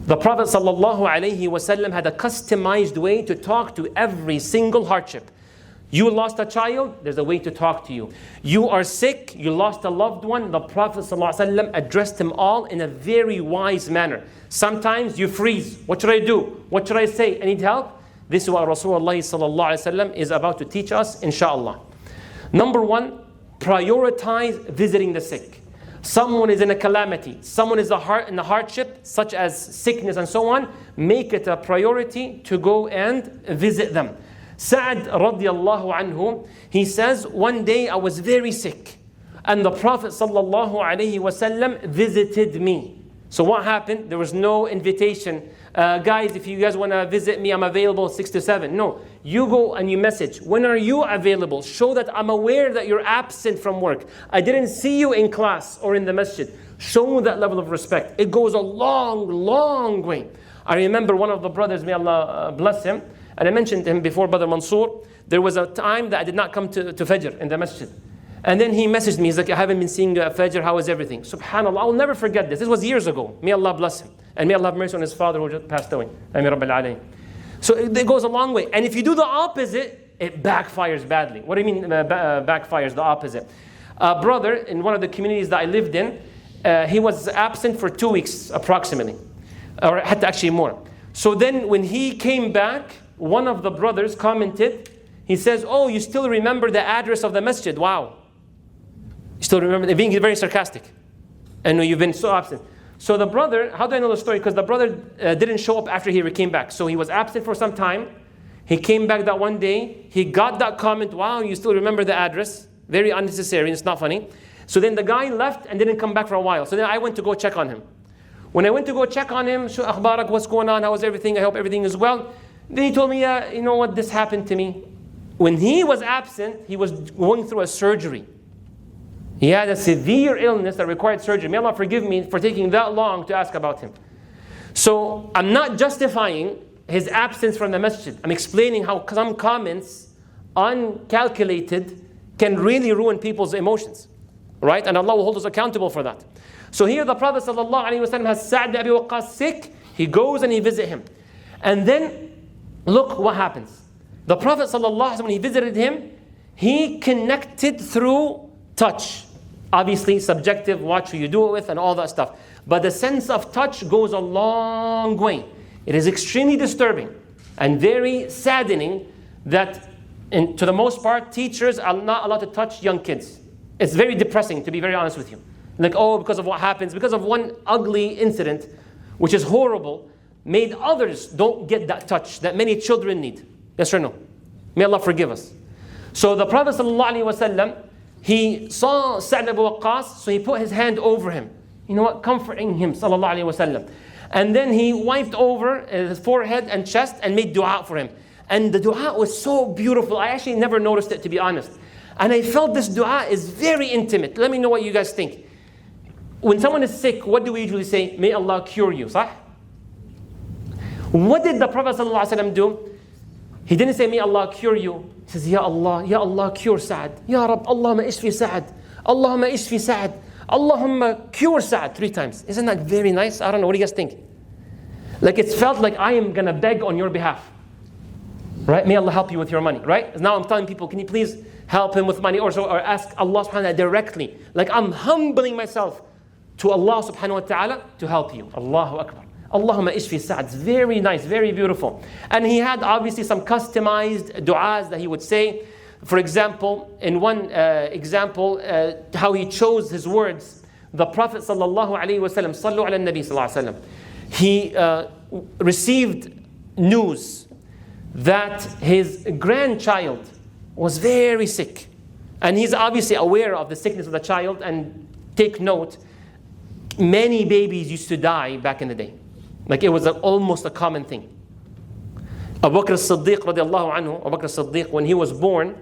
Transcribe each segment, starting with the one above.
The Prophet ﷺ had a customized way to talk to every single hardship. You lost a child, there's a way to talk to you. You are sick, you lost a loved one, the Prophet ﷺ addressed them all in a very wise manner. Sometimes you freeze. What should I do? What should I say? I need help? This is what Rasulullah ﷺ is about to teach us, inshallah. Number one, prioritize visiting the sick. Someone is in a calamity, someone is in a hardship, such as sickness and so on, make it a priority to go and visit them. Sa'd radiallahu anhu, he says, one day I was very sick, and the Prophet sallallahu alaihi wasallam visited me. So what happened? There was no invitation. Guys, if you guys want to visit me, I'm available 6 to 7. No, you go and you message. When are you available? Show that I'm aware that you're absent from work. I didn't see you in class or in the masjid. Show that level of respect. It goes a long, long way. I remember one of the brothers, may Allah bless him, and I mentioned him before, Brother Mansour. There was a time that I did not come to Fajr in the masjid. And then he messaged me, he's like, I haven't been seeing Fajr, how is everything? SubhanAllah, I will never forget this. This was years ago. May Allah bless him. And may Allah have mercy on his father who just passed away. Ameen Rabbil Alayhi. So it goes a long way. And if you do the opposite, it backfires badly. What do you mean backfires, the opposite? A brother in one of the communities that I lived in, he was absent for 2 weeks approximately. Or had actually more. So then when he came back, one of the brothers commented, he says, oh, you still remember the address of the masjid. Wow. You still remember? They're being very sarcastic. And you've been so absent. So the brother, how do I know the story? Because the brother didn't show up after he came back. So he was absent for some time. He came back that one day. He got that comment, wow, you still remember the address. Very unnecessary, it's not funny. So then the guy left and didn't come back for a while. So then I went to go check on him. When I went to go check on him, Shu akhbarak, what's going on? How is everything? I hope everything is well. Then he told me, you know what, this happened to me. When he was absent, he was going through a surgery. He had a severe illness that required surgery. May Allah forgive me for taking that long to ask about him. So I'm not justifying his absence from the masjid. I'm explaining how some comments, uncalculated, can really ruin people's emotions. Right? And Allah will hold us accountable for that. So here the Prophet ﷺ has Sa'd ibn Abi Waqqas sick. He goes and he visits him. And then, look what happens. The Prophet ﷺ, when he visited him, he connected through touch. Obviously, subjective, watch who you do it with and all that stuff. But the sense of touch goes a long way. It is extremely disturbing and very saddening that, to the most part, teachers are not allowed to touch young kids. It's very depressing, to be very honest with you. Like, oh, because of what happens, because of one ugly incident, which is horrible, made others don't get that touch that many children need. Yes or no? May Allah forgive us. So the Prophet ﷺ, he saw Sa'd ibn Abi Waqqas, so he put his hand over him. You know what? Comforting him, sallallahu alaihi wasallam. And then he wiped over his forehead and chest and made dua for him. And the dua was so beautiful. I actually never noticed it, to be honest. And I felt this dua is very intimate. Let me know what you guys think. When someone is sick, what do we usually say? May Allah cure you, صح? What did the Prophet ﷺ do? He didn't say, may Allah cure you. He says, Ya Allah, cure Sa'd. Ya Rab, Allahumma ishfi Sa'd. Allahumma ishfi Sa'd. Allahumma cure Sa'd 3 times. Isn't that very nice? I don't know, what do you guys think? Like it's felt like I am going to beg on your behalf. Right? May Allah help you with your money, right? Now I'm telling people, can you please help him with money or ask Allah subhanahu wa ta'ala directly. Like I'm humbling myself to Allah subhanahu wa ta'ala to help you. Allahu Akbar. Allahumma ishfi Sa'd. It's very nice, very beautiful. And he had obviously some customized du'as that he would say. For example, in one example, how he chose his words, the Prophet sallallahu alaihi wasallam, sallu ala nabi sallallahu alaihi wasallam, he received news that his grandchild was very sick. And he's obviously aware of the sickness of the child, and take note, many babies used to die back in the day. Like it was almost a common thing. Abu Bakr as-Siddiq radiallahu anhu, Abu Bakr as-Siddiq, when he was born,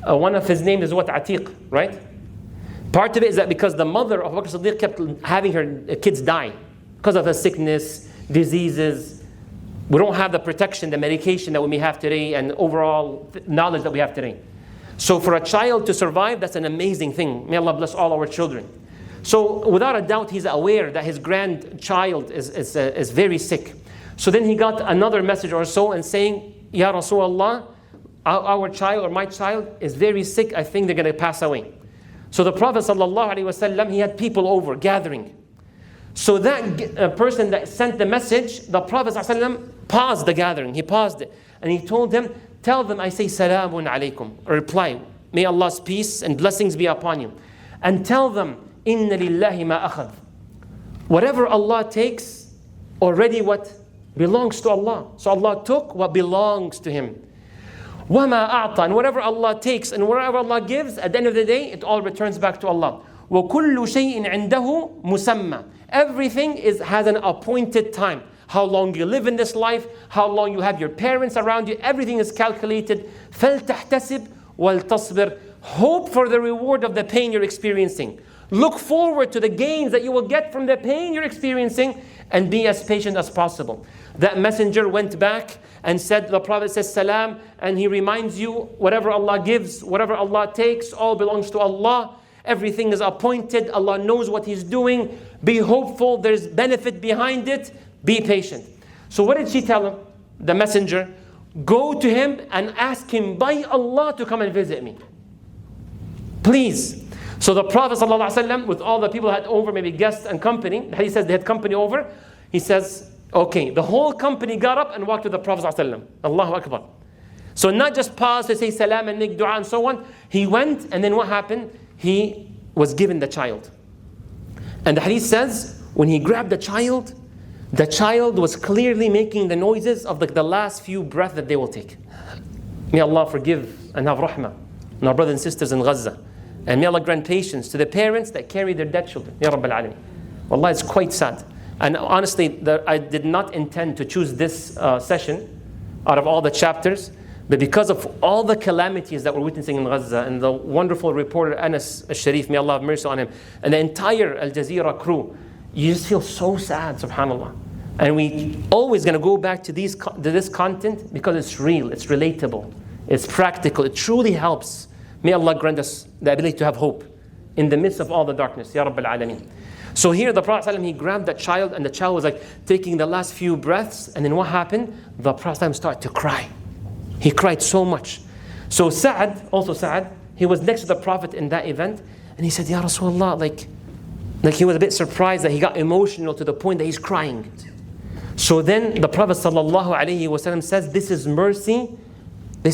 one of his names is what? Atiq, right? Part of it is that because the mother of Abu Bakr as-Siddiq kept having her kids die because of her sickness, diseases. We don't have the protection, the medication that we may have today, and overall knowledge that we have today. So for a child to survive, that's an amazing thing. May Allah bless all our children. So without a doubt, he's aware that his grandchild is very sick. So then he got another message or so and saying, Ya Rasulullah, our child or my child is very sick. I think they're going to pass away. So the Prophet ﷺ, he had people over, gathering. So that person that sent the message, the Prophet ﷺ paused the gathering. He paused it. And he told them, tell them I say salamun alaykum. Or reply, may Allah's peace and blessings be upon you. And tell them, inna lillahi ma akhadh. Whatever Allah takes, already what? Belongs to Allah. So Allah took what belongs to Him. وَمَا أَعْطَى. And whatever Allah takes and whatever Allah gives, at the end of the day, it all returns back to Allah. وَكُلُّ شَيْءٍ عِنْدَهُ مُسَمَّى. Everything has an appointed time. How long you live in this life, how long you have your parents around you, everything is calculated. فَلْتَحْتَسِبْ وَلْتَصْبِرْ. Hope for the reward of the pain you're experiencing. Look forward to the gains that you will get from the pain you're experiencing, and be as patient as possible. That messenger went back and said, the Prophet says salam, and he reminds you, whatever Allah gives, whatever Allah takes, all belongs to Allah. Everything is appointed. Allah knows what He's doing. Be hopeful. There's benefit behind it. Be patient. So what did she tell him? The messenger, go to him and ask him by Allah to come and visit me. Please. So the Prophet ﷺ, with all the people had over, maybe guests and company, he says they had company over, he says, okay, the whole company got up and walked to the Prophet ﷺ. Allahu Akbar. So not just pause to say salam and make dua and so on. He went, and then what happened? He was given the child. And the hadith says, when he grabbed the child was clearly making the noises of the last few breaths that they will take. May Allah forgive and have rahmah on our brothers and sisters in Gaza. And may Allah grant patience to the parents that carry their dead children. Ya Rabbil Alameen. Wallah, it's quite sad. And honestly, I did not intend to choose this session out of all the chapters, but because of all the calamities that we're witnessing in Gaza, and the wonderful reporter Anas al-Sharif, may Allah have mercy on him, and the entire Al Jazeera crew, you just feel so sad, subhanAllah. And we always going to go back to this content because it's real, it's relatable, it's practical, it truly helps. May Allah grant us the ability to have hope in the midst of all the darkness. Ya Rabbil Alameen. So here the Prophet ﷺ, he grabbed that child, and the child was like taking the last few breaths, and then what happened? The Prophet ﷺ started to cry. He cried so much. So Sa'ad, he was next to the Prophet in that event, and he said, Ya Rasulullah, like he was a bit surprised that he got emotional to the point that he's crying. So then the Prophet ﷺ says, this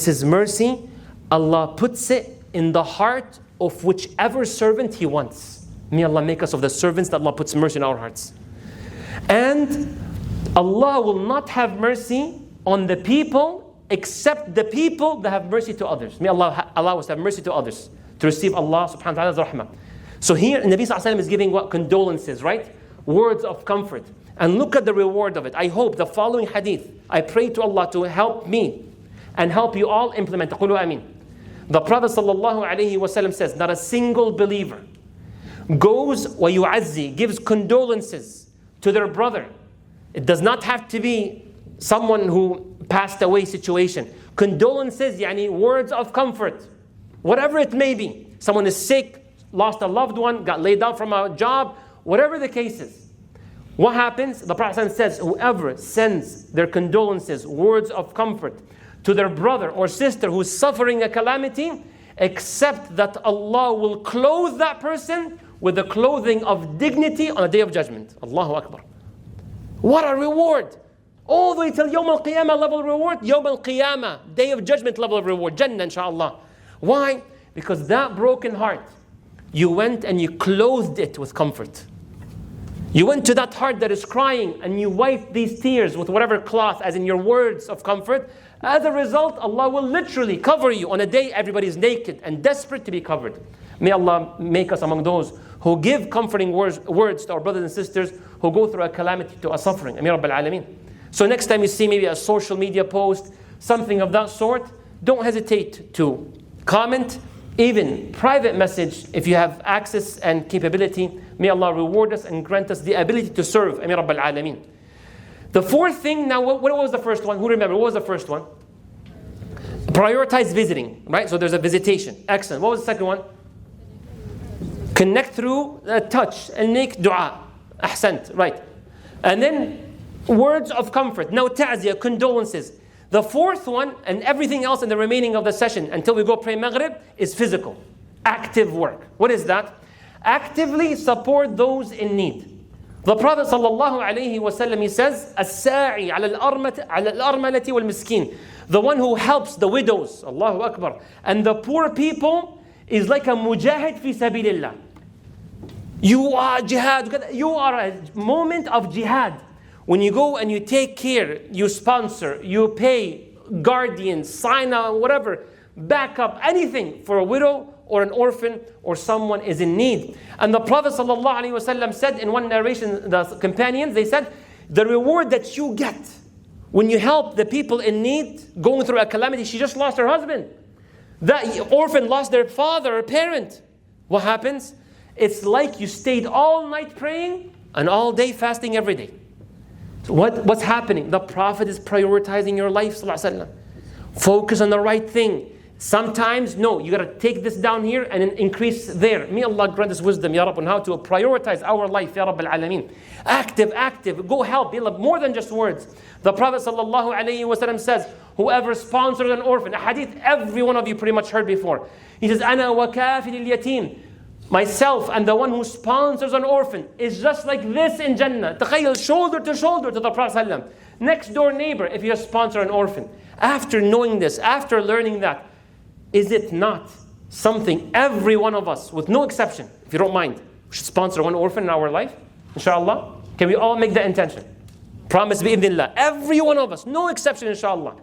is mercy. Allah puts it in the heart of whichever servant He wants. May Allah make us of the servants that Allah puts mercy in our hearts. And Allah will not have mercy on the people except the people that have mercy to others. May Allah allow us to have mercy to others, to receive Allah subhanahu wa ta'ala's rahmah. So here Nabi sallallahu alayhi wa sallam is giving what? Condolences, right? Words of comfort. And look at the reward of it. I hope the following hadith, I pray to Allah to help me and help you all implement. Qulu ameen. The Prophet ﷺ says, not a single believer goes وَيُعَزِّي, gives condolences to their brother. It does not have to be someone who passed away situation. Condolences, yani words of comfort. Whatever it may be. Someone is sick, lost a loved one, got laid off from a job, whatever the case is. What happens? The Prophet says, whoever sends their condolences, words of comfort, to their brother or sister who's suffering a calamity, except that Allah will clothe that person with the clothing of dignity on a day of judgment. Allahu Akbar. What a reward! All the way till Yawm al-Qiyamah level of reward, Yawm al-Qiyamah, day of judgment level of reward, Jannah inshaAllah. Why? Because that broken heart, you went and you clothed it with comfort. You went to that heart that is crying and you wiped these tears with whatever cloth, as in your words of comfort. As a result, Allah will literally cover you on a day everybody is naked and desperate to be covered. May Allah make us among those who give comforting words to our brothers and sisters who go through a calamity, to a suffering. Ameen Rabbil Alameen. So next time you see maybe a social media post, something of that sort, don't hesitate to comment, even private message if you have access and capability. May Allah reward us and grant us the ability to serve. Ameen Rabbil Alameen. The fourth thing, now what was the first one? Who remember? What was the first one? Prioritize visiting, right? So there's a visitation. Excellent. What was the second one? Connect through touch and make dua. Ahsant, right. And then words of comfort. Now ta'ziyah, condolences. The fourth one, and everything else in the remaining of the session until we go pray Maghrib, is physical. Active work. What is that? Actively support those in need. The Prophet ﷺ, he says, الساعي على الأرملة والمسكين. The one who helps the widows, Allahu Akbar, and the poor people is like a mujahid fi sabilillah. You are jihad. You are a moment of jihad. When you go and you take care, you sponsor, you pay, guardian, sign out, whatever, backup, anything for a widow or an orphan or someone is in need. And the Prophet ﷺ said in one narration, the companions, they said, the reward that you get when you help the people in need, going through a calamity, she just lost her husband. That orphan lost their father or parent. What happens? It's like you stayed all night praying and all day fasting every day. So what's happening? The Prophet is prioritizing your life, sallallahu alaihi wasallam. Focus on the right thing. Sometimes, no, you got to take this down here and increase there. May Allah grant us wisdom, Ya Rabb, on how to prioritize our life, Ya Rabb al-Alameen. Active, go help, more than just words. The Prophet sallallahu alaihi wasallam says, whoever sponsors an orphan, a hadith every one of you pretty much heard before. He says, Ana wa kafil al-yatim. Myself and the one who sponsors an orphan is just like this in Jannah. Takhayyal, shoulder to shoulder to the Prophet sallallahu alaihi wasallam. Next door neighbor if you sponsor an orphan. After knowing this, after learning that, is it not something every one of us, with no exception, if you don't mind, we should sponsor one orphan in our life? Inshallah. Can we all make that intention? Promise bi'idhnillah. Every one of us, no exception, inshallah.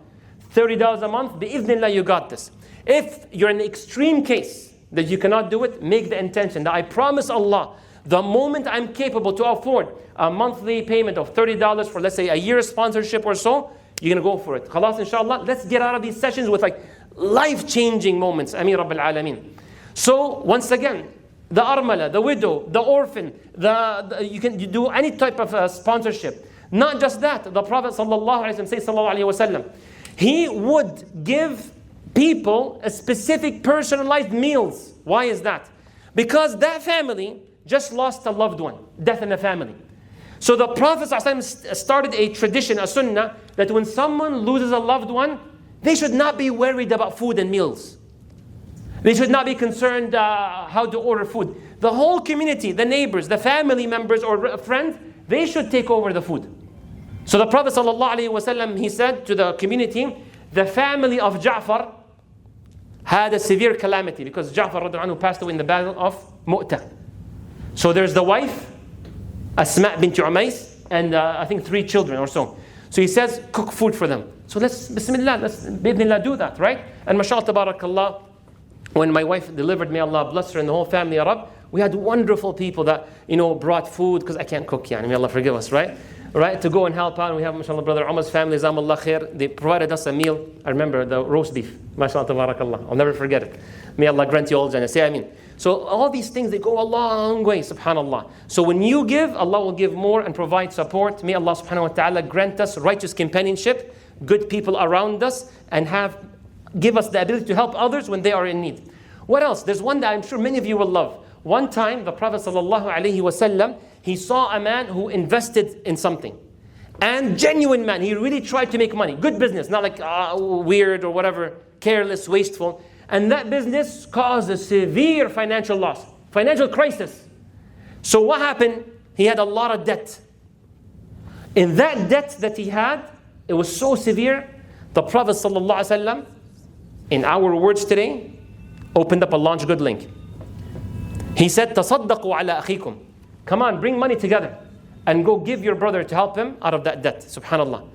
$30 a month, bi'idhnillah, you got this. If you're in the extreme case that you cannot do it, make the intention that I promise Allah, the moment I'm capable to afford a monthly payment of $30 for, let's say, a year's sponsorship or so, you're going to go for it. Khalas, inshallah. Let's get out of these sessions with like life-changing moments. Ameen Rabbil Alameen. So, once again, the armala, the widow, the orphan, you can do any type of sponsorship. Not just that, the Prophet ﷺ, he would give people a specific personalized meals. Why is that? Because that family just lost a loved one, death in the family. So the Prophet ﷺ started a tradition, a sunnah, that when someone loses a loved one, they should not be worried about food and meals. They should not be concerned how to order food. The whole community, the neighbors, the family members or friends, they should take over the food. So the Prophet ﷺ, he said to the community, the family of Ja'far had a severe calamity because Ja'far radhiallahu anhu passed away in the battle of Mu'tah. So there's the wife, Asma bint Umays, and I think 3 children or so. So he says, cook food for them. So let's, bismillah, let's bidnillah do that, right? And mashallah, tabarakallah, when my wife delivered, may Allah bless her and the whole family, Ya Rab, we had wonderful people that, brought food, because I can't cook, may Allah forgive us, right? Right, to go and help out. And we have, mashallah, brother Umar's family, Zamallah khair. They provided us a meal. I remember the roast beef. Mashallah, tabarakallah. I'll never forget it. May Allah grant you all Jannah. Say Ameen. So all these things, they go a long way, subhanallah. So when you give, Allah will give more and provide support. May Allah subhanahu wa ta'ala grant us righteous companionship, good people around us, and give us the ability to help others when they are in need. What else? There's one that I'm sure many of you will love. One time, the Prophet sallallahu alaihi wasallam, he saw a man who invested in something. And genuine man, he really tried to make money. Good business, not like weird or whatever, careless, wasteful. And that business caused a severe financial loss, financial crisis. So what happened? He had a lot of debt. In that debt that he had, it was so severe, the Prophet ﷺ, in our words today, opened up a launch good link. He said, تَصَدَّقُوا عَلَىٰ أَخِيكُمْ. Come on, bring money together and go give your brother to help him out of that debt. Subhanallah.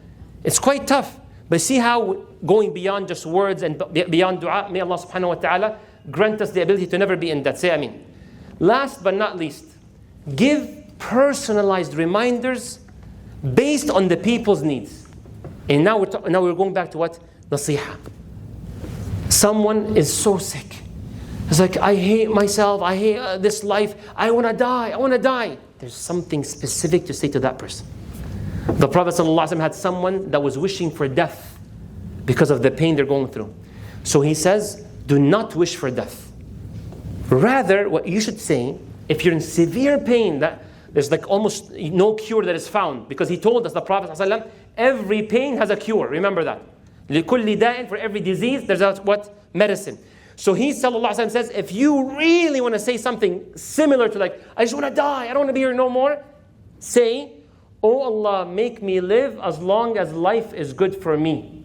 It's quite tough. But see how going beyond just words and beyond dua, may Allah subhanahu wa ta'ala grant us the ability to never be in debt. Say Ameen. Last but not least, give personalized reminders based on the people's needs. And now we're going back to what? Nasiha. Someone is so sick. It's like, I hate myself, I hate this life, I want to die. There's something specific to say to that person. The Prophet ﷺ had someone that was wishing for death because of the pain they're going through. So he says, do not wish for death. Rather, what you should say, If you're in severe pain, that there's like almost no cure that is found, because he told us, the Prophet ﷺ, every pain has a cure. Remember that. لِكُلِّ دَاءٍ, for every disease, there's a what? Medicine. So he ﷺ says, if you really want to say something similar to like, I just want to die, I don't want to be here no more, say, Oh Allah, make me live as long as life is good for me,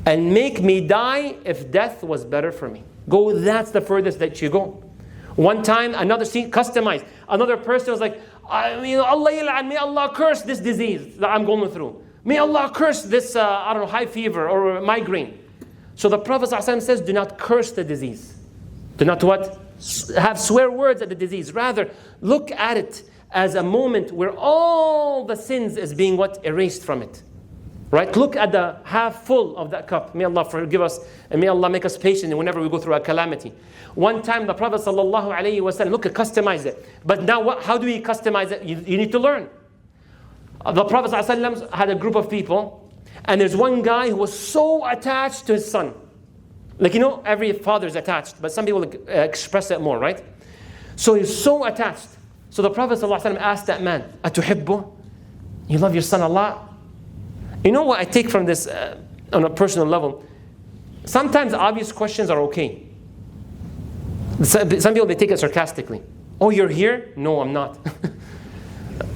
and make me die if death was better for me. Go, that's the furthest that you go. One time, another scene, customized. Another person was like, Allah yal'an, may Allah curse this disease that I'm going through. May Allah curse this, high fever or migraine. So the Prophet ﷺ says, do not curse the disease. Do not what? Have swear words at the disease. Rather, look at it as a moment where all the sins is being what? Erased from it. Right? Look at the half full of that cup. May Allah forgive us, and may Allah make us patient whenever we go through a calamity. One time the Prophet ﷺ, look, customize it. But now how do we customize it? You need to learn. The Prophet ﷺ had a group of people, and there's one guy who was so attached to his son. Like, every father is attached, but some people express it more, right? So he's so attached. So the Prophet ﷺ asked that man, Atuhibbu? You love your son a lot? You know what I take from this on a personal level? Sometimes obvious questions are okay. Some people, they take it sarcastically. Oh, you're here? No, I'm not.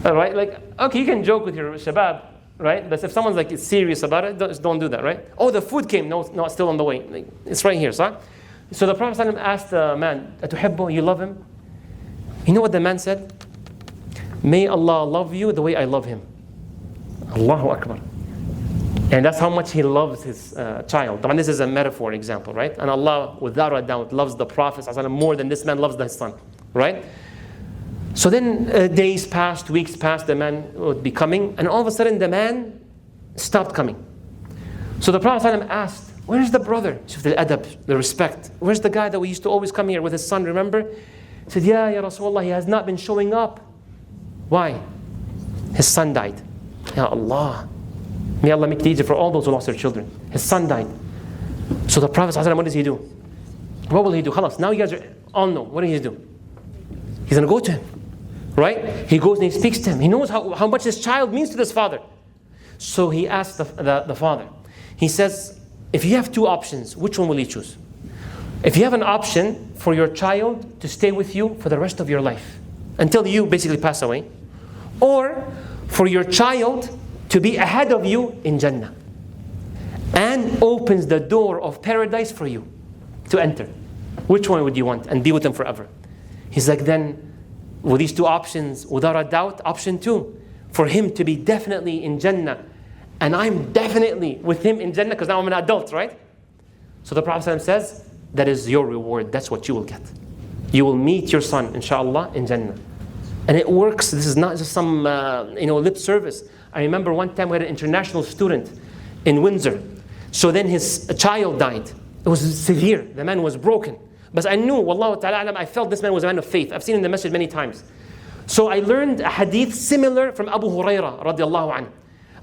All right? Like, okay, you can joke with your shabab, right? But if someone's like serious about it, don't do that, right? Oh, the food came. No, it's still on the way. Like, it's right here, sir. So the Prophet ﷺ asked the man, Atuhibbu, you love him? You know what the man said? May Allah love you the way I love him. Allahu Akbar. And that's how much he loves his child. I mean, this is a metaphor example, right? And Allah, without a doubt, loves the Prophet ﷺ more than this man loves his son, right? So then days passed, weeks passed, the man would be coming, and all of a sudden the man stopped coming. So the Prophet ﷺ asked, where's the brother? The adab, the respect. Where's the guy that we used to always come here with his son, remember? He said, Ya Rasulullah, he has not been showing up. Why? His son died. Ya Allah. May Allah make it easy for all those who lost their children. His son died. So the Prophet ﷺ, what does he do? What will he do? Khalas, now you guys all know. What does he do? He's going to go to him. Right? He goes and he speaks to him. He knows how much his child means to this father. So he asks the father. He says, if you have two options, which one will you choose? If you have an option for your child to stay with you for the rest of your life, until you basically pass away, or for your child to be ahead of you in Jannah, and opens the door of paradise for you to enter, which one would you want and be with him forever? He's like, then with these two options, without a doubt, option 2, for him to be definitely in Jannah, and I'm definitely with him in Jannah because now I'm an adult, right? So the Prophet says, that is your reward, that's what you will get. You will meet your son, inshallah, in Jannah. And it works. This is not just some lip service. I remember one time we had an international student in Windsor. So then his child died. It was severe. The man was broken. But I knew, wallahu ta'ala, I felt this man was a man of faith. I've seen in the message many times. So I learned a hadith similar from Abu Hurairah radiallahu anhu.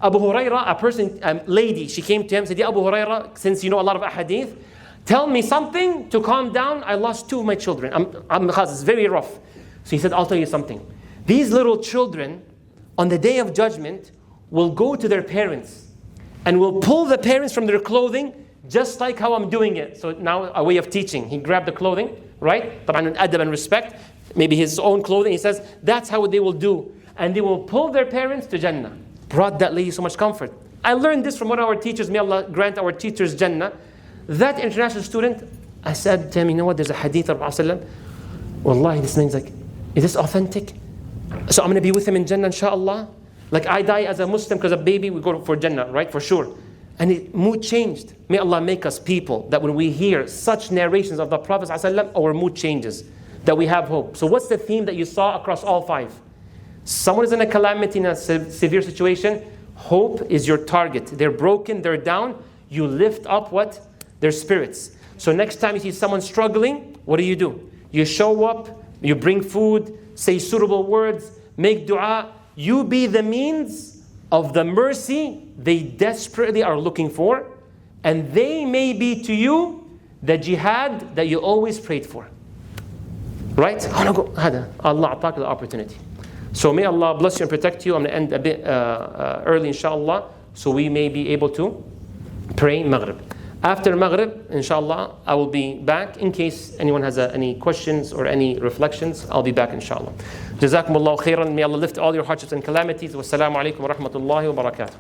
Abu Hurairah, a lady, she came to him and said, Ya Abu Hurairah, since you know a lot of hadith, tell me something to calm down. I lost 2 of my children. It's very rough. So he said, I'll tell you something. These little children, on the day of judgment, will go to their parents and will pull the parents from their clothing, just like how I'm doing it. So now a way of teaching. He grabbed the clothing, right? Taban adab and respect. Maybe his own clothing. He says, that's how they will do. And they will pull their parents to Jannah. Brought that lady so much comfort. I learned this from one of our teachers. May Allah grant our teachers Jannah. That international student, I said to him, you know what? There's a hadith of Rasulullah. Wallahi, this man's like, is this authentic? So I'm going to be with him in Jannah, inshallah. Like I die as a Muslim because a baby, we go for Jannah, right? For sure. And his mood changed. May Allah make us people that when we hear such narrations of the Prophet ﷺ, our mood changes. That we have hope. So what's the theme that you saw across all 5? Someone is in a calamity, in a severe situation. Hope is your target. They're broken, they're down. You lift up what? Their spirits. So next time you see someone struggling, what do? You show up, you bring food, say suitable words, make dua. You be the means of the mercy they desperately are looking for, and they may be to you the jihad that you always prayed for. Right? Allah أعطاك the opportunity. So may Allah bless you and protect you. I'm going to end a bit early, inshallah, so we may be able to pray Maghrib. After Maghrib, inshallah, I will be back. In case anyone has any questions or any reflections, I'll be back, inshallah. Jazakumullahu khairan. May Allah lift all your hardships and calamities. Wassalamu alaikum wa rahmatullahi wa barakatuh.